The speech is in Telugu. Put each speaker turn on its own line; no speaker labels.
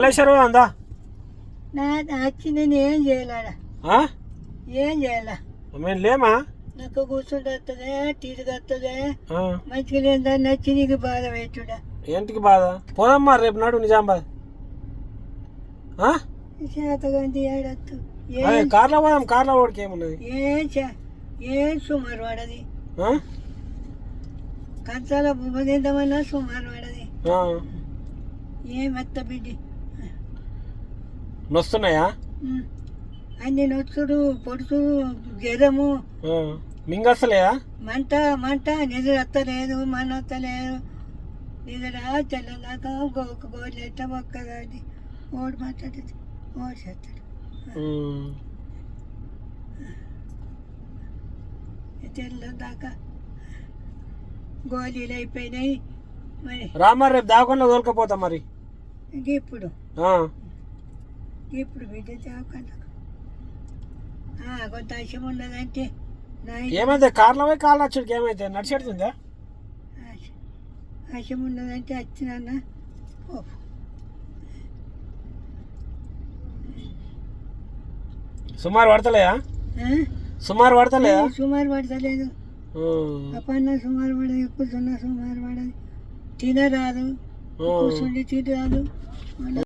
అందా
వచ్చి నేను ఏం చేయాలా ఏం చేయాలా
మేము లేమా
నాకు కూర్చుంటే వస్తుందే టీకి వస్తుందే మంచిగా లేదా నచ్చి నీకు బాధ పెట్టుడా
ఏంటికి బాధ పోదమ్మా రేపు నాడు నిజామాబాద్
శాతగాంధీ ఏడత్తు
కార్లో పోదాం కార్లో వాడికి ఏమున్నది
ఏం సుమారు వాడది కంచాల బొమ్మ తిందామన్నా సుమారు వాడది ఏం మెత్త బిడ్డి
నొస్తున్నాయా
అన్ని నొచ్చుడు పొడుచుడు జ్వరము
మింగస్తలేదా
మంట మంట నిద్ర వస్తలేదు మన వస్తలేదు నిద్ర తెల్లదాకా గోళ్ళు ఎట్ట ఒక్కదాన్ని ఓడి మాట్లాడేది ఓడి చేస్తాడు తెల్లదాకా గోళీలు అయిపోయినాయి మరి
రామా రేపు దాకుండా తోలుకపోతా మరి
ఇప్పుడు ఇప్పుడు బిడ్డ దాకుండా కొంత ఆశం ఉన్నదంటే
ఏమైతే కార్లో పోయి కాళ్ళు వచ్చాడు ఏమైతే నడిచెడుతుందా
ఆశం ఉన్నదంటే వచ్చినా
సుమారు పడతలేదా సుమారు పడతలేదా
సుమారు పడతలేదు అప్పన్న సుమారు పడదు కూర్చున్నా సుమారు పడదు తినరాదు కూర్చుండి తినరాదు